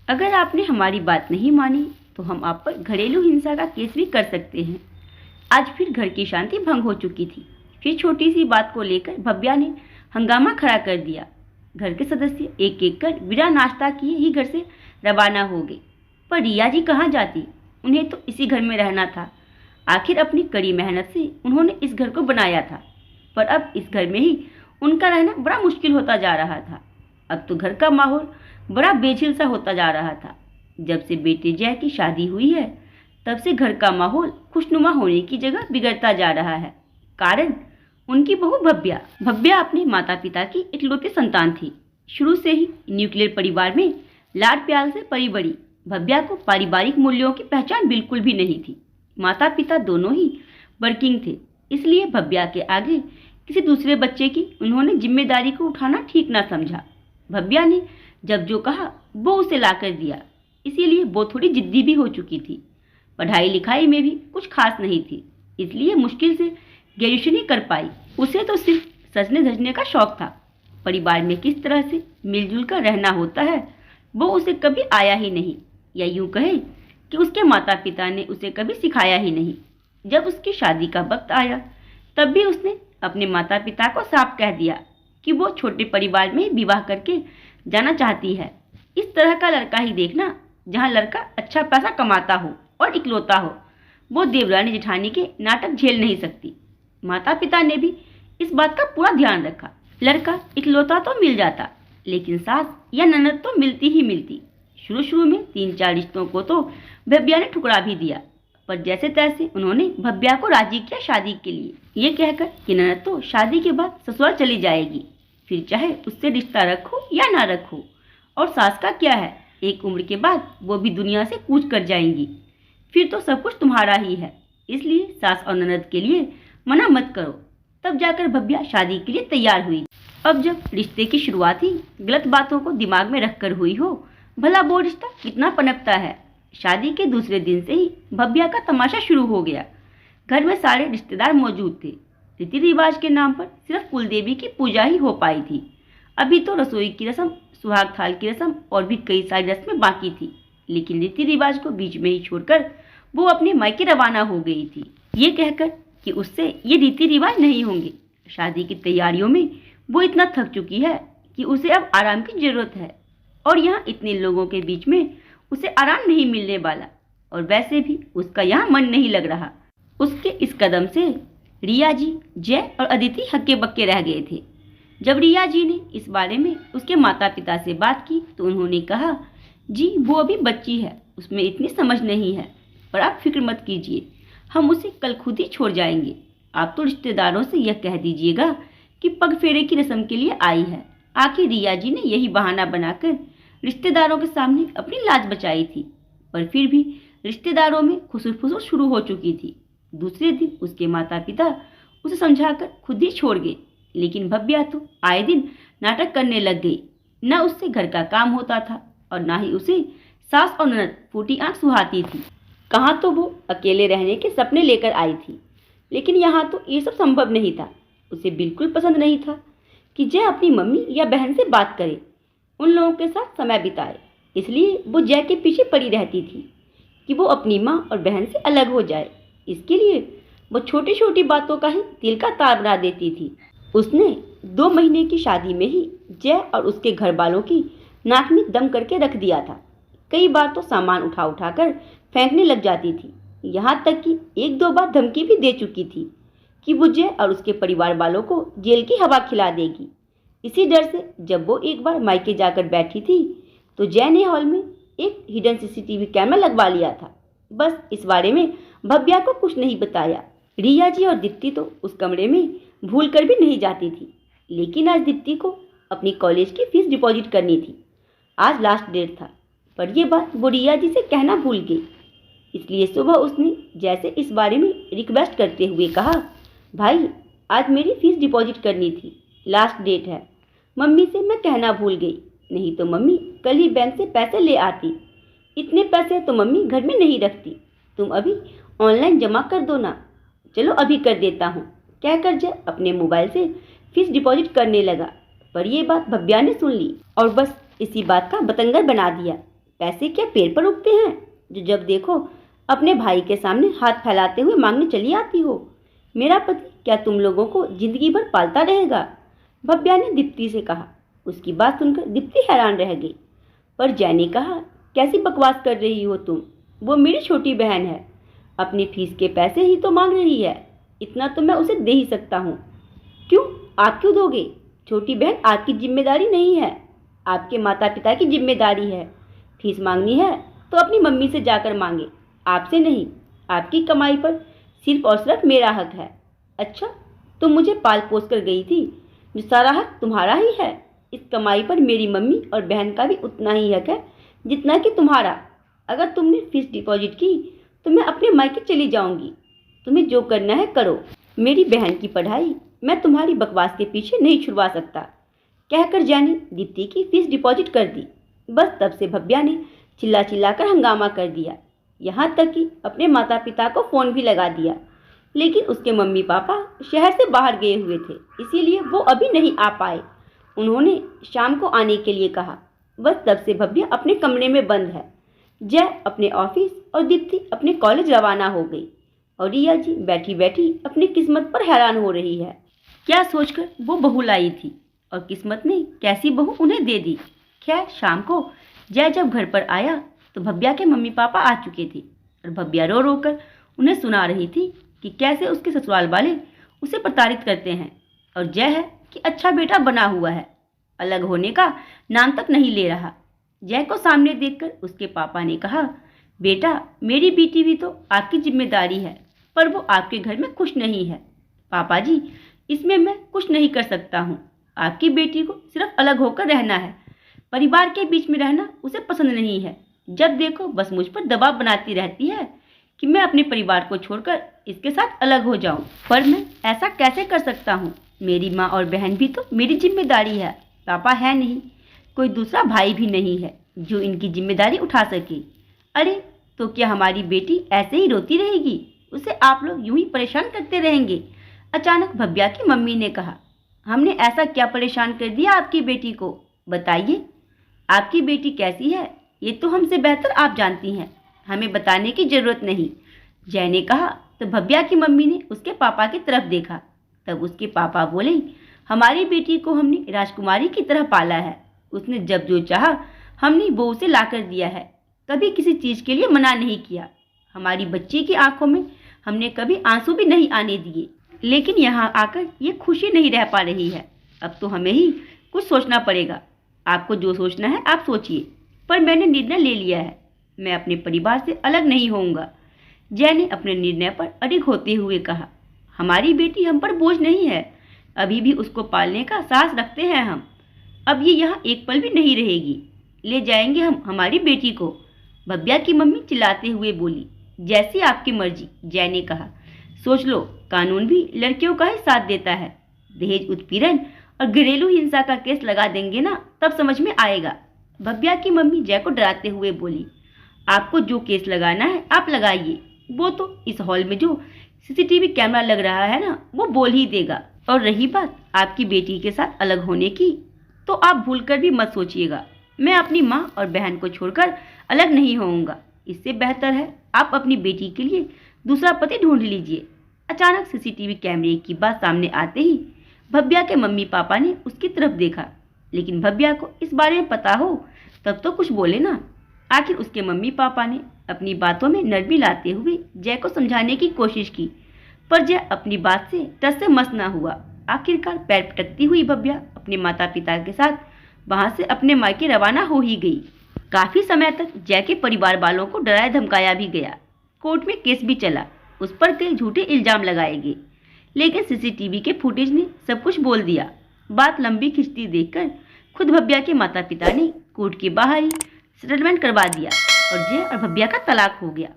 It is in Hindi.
अगर आपने हमारी बात नहीं मानी तो हम आप पर घरेलू हिंसा का केस भी कर सकते हैं। आज फिर घर की शांति भंग हो चुकी थी। फिर छोटी सी बात को लेकर भव्या ने हंगामा खड़ा कर दिया। घर के सदस्य एक एक कर बिना नाश्ता किए ही घर से रवाना हो गए। पर रिया जी कहाँ जाती? उन्हें तो इसी घर में रहना था। आखिर अपनी कड़ी मेहनत से उन्होंने इस घर को बनाया था, पर अब इस घर में ही उनका रहना बड़ा मुश्किल होता जा रहा था। अब तो घर का माहौल बड़ा बेझिल सा होता जा रहा था। जब से बेटे जय की शादी हुई है, तब से घर का माहौल खुशनुमा होने की जगह बिगड़ता जा रहा है। कारण उनकी बहू भव्या। भव्या अपने माता पिता की इकलौती संतान थी। शुरू से ही न्यूक्लियर परिवार में लाड प्यार से पली बड़ी भव्या को पारिवारिक मूल्यों की पहचान बिल्कुल भी नहीं थी। माता पिता दोनों ही वर्किंग थे, इसलिए भव्या के आगे किसी दूसरे बच्चे की उन्होंने जिम्मेदारी को उठाना ठीक ना समझा। भव्या ने जब जो कहा वो उसे ला कर दिया, इसीलिए वो थोड़ी जिद्दी भी हो चुकी थी। पढ़ाई लिखाई में भी कुछ खास नहीं थी, इसलिए मुश्किल से ग्रेजुएशन ही कर पाई। उसे तो सिर्फ सजने धजने का शौक था। परिवार में किस तरह से मिलजुल कर रहना होता है वो उसे कभी आया ही नहीं, या यूं कहे कि उसके माता पिता ने उसे कभी सिखाया ही नहीं। जब उसकी शादी का वक्त आया तब भी उसने अपने माता पिता को साफ कह दिया कि वो छोटे परिवार में विवाह करके जाना चाहती है। इस तरह का लड़का ही देखना जहाँ लड़का अच्छा पैसा कमाता हो और इकलौता हो। वो देवरानी जेठानी के नाटक झेल नहीं सकती। माता पिता ने भी इस बात का पूरा ध्यान रखा। लड़का इकलौता तो मिल जाता, लेकिन सास या ननद तो मिलती ही मिलती। शुरू में 3-4 रिश्तों को तो भव्या ने ठुकरा भी दिया, पर जैसे तैसे उन्होंने भव्या को राजी किया शादी के लिए, ये कहकर कि ननद तो शादी के बाद ससुराल चली जाएगी, फिर चाहे उससे रिश्ता रखो या ना रखो। और सास का क्या है, एक उम्र के बाद वो भी दुनिया से कूच कर जाएंगी, फिर तो सब कुछ तुम्हारा ही है। इसलिए सास और ननद के लिए मना मत करो। तब जाकर भव्या शादी के लिए तैयार हुई। अब जब रिश्ते की शुरुआत ही गलत बातों को दिमाग में रखकर हुई हो, भला वो रिश्ता कितना पनपता है। शादी के दूसरे दिन से ही भव्या का तमाशा शुरू हो गया। घर में सारे रिश्तेदार मौजूद थे। रीति रिवाज के नाम पर सिर्फ कुलदेवी की पूजा ही हो पाई थी। अभी तो रसोई की रस्म, सुहाग थाल की रस्म और भी कई सारी रस्में बाकी थी, लेकिन रीति रिवाज को बीच में ही छोड़कर वो अपने मायके रवाना हो गई थी, ये कहकर कि उससे ये रीति रिवाज नहीं होंगे। शादी की तैयारियों में वो इतना थक चुकी है कि उसे अब आराम की जरूरत है, और यहाँ इतने लोगों के बीच में उसे आराम नहीं मिलने वाला। और वैसे भी उसका यहाँ मन नहीं लग रहा। उसके इस कदम से रिया जी, जय और अदिति हक्के बक्के रह गए थे। जब रिया जी ने इस बारे में उसके माता पिता से बात की तो उन्होंने कहा, जी वो अभी बच्ची है, उसमें इतनी समझ नहीं है, पर आप फिक्र मत कीजिए, हम उसे कल खुद ही छोड़ जाएंगे। आप तो रिश्तेदारों से यह कह दीजिएगा कि पग फेरे की रस्म के लिए आई है। आखिर रिया जी ने यही बहाना बनाकर रिश्तेदारों के सामने अपनी लाज बचाई थी, पर फिर भी रिश्तेदारों में खुसुर फुसुर शुरू हो चुकी थी। दूसरे दिन उसके माता पिता उसे समझाकर खुद ही छोड़ गए, लेकिन भव्या तो आए दिन नाटक करने लग गई। न उससे घर का काम होता था और न ही उसे सास और ननद फूटी आंख सुहाती थी। कहाँ तो वो अकेले रहने के सपने लेकर आई थी, लेकिन यहाँ तो ये सब संभव नहीं था। उसे बिल्कुल पसंद नहीं था कि जय अपनी मम्मी या बहन से बात करे, उन लोगों के साथ समय बिताए। इसलिए वो जय के पीछे पड़ी रहती थी कि वो अपनी माँ और बहन से अलग हो जाए। इसके लिए वो छोटी छोटी बातों का ही दिल का तार बना देती थी। उसने 2 महीने की शादी में ही जय और उसके घर वालों की नाक में दम करके रख दिया था। कई बार तो सामान उठा उठा कर फेंकने लग जाती थी। यहाँ तक कि 1-2 बार धमकी भी दे चुकी थी कि वो जय और उसके परिवार वालों को जेल की हवा खिला देगी। इसी डर से जब वो एक बार मायके जाकर बैठी थी तो जय ने हॉल में एक हिडन सीसीटीवी कैमरा लगवा लिया था। बस इस बारे में भव्या को कुछ नहीं बताया। रिया जी और दीप्ति तो उस कमरे में भूल कर भी नहीं जाती थी, लेकिन आज दीप्ति को अपनी कॉलेज की फीस डिपॉजिट करनी थी। आज लास्ट डेट था, पर यह बात वो रिया जी से कहना भूल गई। इसलिए सुबह उसने जैसे इस बारे में रिक्वेस्ट करते हुए कहा, भाई आज मेरी फीस डिपॉजिट करनी थी, लास्ट डेट है। मम्मी से मैं कहना भूल गई, नहीं तो मम्मी कल ही बैंक से पैसे ले आती। इतने पैसे तो मम्मी घर में नहीं रखती, तुम अभी ऑनलाइन जमा कर दो ना। चलो अभी कर देता हूँ, कहकर जय अपने मोबाइल से फीस डिपॉजिट करने लगा। पर यह बात भव्या ने सुन ली और बस इसी बात का बतंगड़ बना दिया पैसे क्या पेड़ पर उगते हैं जो जब देखो अपने भाई के सामने हाथ फैलाते हुए मांगने चली आती हो? मेरा पति क्या तुम लोगों को जिंदगी भर पालता रहेगा? भव्या ने दीप्ति से कहा। उसकी बात सुनकर दीप्ति हैरान रह गई। पर जय ने कहा, कैसी बकवास कर रही हो तुम? वो मेरी छोटी बहन है, अपनी फीस के पैसे ही तो मांग रही है, इतना तो मैं उसे दे ही सकता हूँ। क्यों, आप क्यों दोगे? छोटी बहन आपकी जिम्मेदारी नहीं है, आपके माता पिता की जिम्मेदारी है। फीस मांगनी है तो अपनी मम्मी से जाकर मांगे, आपसे नहीं। आपकी कमाई पर सिर्फ और सिर्फ मेरा हक है। अच्छा, तुम मुझे पाल पोस कर गई थी, जो सारा हक तुम्हारा ही है। इस कमाई पर मेरी मम्मी और बहन का भी उतना ही हक है जितना कि तुम्हारा। अगर तुमने फीस डिपॉजिट की तो मैं अपने मायके चली जाऊंगी। तुम्हें जो करना है करो। मेरी बहन की पढ़ाई मैं तुम्हारी बकवास के पीछे नहीं छुड़वा सकता। कहकर जय ने दीप्ति की फीस डिपॉजिट कर दी। बस तब से भव्या ने चिल्ला चिल्लाकर हंगामा कर दिया, यहाँ तक कि अपने माता पिता को फ़ोन भी लगा दिया। लेकिन उसके मम्मी पापा शहर से बाहर गए हुए थे, इसीलिए वो अभी नहीं आ पाए। उन्होंने शाम को आने के लिए कहा। बस तब से भव्या अपने कमरे में बंद है। जय अपने ऑफिस और दीप्ति अपने कॉलेज रवाना हो गई और रिया जी बैठी बैठी अपनी किस्मत पर हैरान हो रही है। क्या सोचकर वो बहू लाई थी और किस्मत ने कैसी बहू उन्हें दे दी। खैर, शाम को जय जब घर पर आया तो भव्या के मम्मी पापा आ चुके थे और भव्या रो रो कर उन्हें सुना रही थी कि कैसे उसके ससुराल वाले उसे प्रताड़ित करते हैं और जय है कि अच्छा बेटा बना हुआ है, अलग होने का नाम तक नहीं ले रहा। जय को सामने देखकर उसके पापा ने कहा, बेटा मेरी बेटी भी तो आपकी जिम्मेदारी है, पर वो आपके घर में खुश नहीं है। पापा जी, इसमें मैं कुछ नहीं कर सकता हूँ। आपकी बेटी को सिर्फ अलग होकर रहना है, परिवार के बीच में रहना उसे पसंद नहीं है। जब देखो बस मुझ पर दबाव बनाती रहती है कि मैं अपने परिवार को छोड़कर इसके साथ अलग हो जाऊं। पर मैं ऐसा कैसे कर सकता हूं? मेरी माँ और बहन भी तो मेरी जिम्मेदारी है। पापा है नहीं, कोई दूसरा भाई भी नहीं है जो इनकी जिम्मेदारी उठा सके। अरे तो क्या हमारी बेटी ऐसे ही रोती रहेगी? उसे आप लोग यूं ही परेशान करते रहेंगे? अचानक भव्या की मम्मी ने कहा। हमने ऐसा क्या परेशान कर दिया आपकी बेटी को? बताइए, आपकी बेटी कैसी है ये तो हमसे बेहतर आप जानती हैं, हमें बताने की जरूरत नहीं। जय ने कहा तो भव्या की मम्मी ने उसके पापा की तरफ देखा। तब उसके पापा बोले, हमारी बेटी को हमने राजकुमारी की तरह पाला है। उसने जब जो चाहा हमने वो उसे ला कर दिया है, कभी किसी चीज़ के लिए मना नहीं किया। हमारी बच्ची की आंखों में हमने कभी आंसू भी नहीं आने दिए। लेकिन यहाँ आकर ये खुशी नहीं रह पा रही है। अब तो हमें ही कुछ सोचना पड़ेगा। आपको जो सोचना है आप सोचिए, पर मैंने निर्णय ले लिया है, मैं अपने परिवार से अलग नहीं होऊंगा। जय ने अपने निर्णय पर अडिग होते हुए कहा, हमारी बेटी हम पर बोझ नहीं है, अभी भी उसको पालने का साहस रखते हैं हम। अब ये यहाँ एक पल भी नहीं रहेगी, ले जाएंगे हम हमारी बेटी को। भव्या की मम्मी चिल्लाते हुए बोली। जैसी आपकी मर्जी, जय ने कहा। सोच लो, कानून भी लड़कियों का ही साथ देता है। दहेज उत्पीड़न और घरेलू हिंसा का केस लगा देंगे ना, तब समझ में आएगा। भव्या की मम्मी जय को डराते हुए बोली, आपको जो केस लगाना है आप लगाइए, वो तो इस हॉल में जो सीसीटीवी कैमरा लग रहा है ना, वो बोल ही देगा। और रही बात आपकी बेटी के साथ अलग होने की, तो आप भूलकर भी मत सोचिएगा, मैं अपनी माँ और बहन को छोड़कर अलग नहीं होऊंगा। इससे बेहतर है आप अपनी बेटी के लिए दूसरा पति ढूंढ लीजिए। अचानक सीसीटीवी कैमरे की बात सामने आते ही भव्या के मम्मी पापा ने उसकी तरफ देखा, लेकिन भव्या को इस बारे में पता हो तब तो कुछ बोले ना। आखिर उसके मम्मी पापा ने अपनी बातों में नरमी लाते हुए जय को समझाने की कोशिश की, पर जय अपनी बात से टस से मस ना हुआ। आखिरकार पैर पटकती हुई भव्या अपने माता पिता के साथ वहां से अपने मायके रवाना हो ही गई। काफी समय तक जय के परिवार वालों को डराया धमकाया भी गया, कोर्ट में केस भी चला, उस पर कई झूठे इल्जाम लगाए गए, लेकिन सीसीटीवी के फुटेज ने सब कुछ बोल दिया। बात लंबी खिंचती देखकर खुद भव्या के माता पिता ने कोर्ट के बाहर ही सेटलमेंट करवा दिया और जय और भव्या का तलाक हो गया।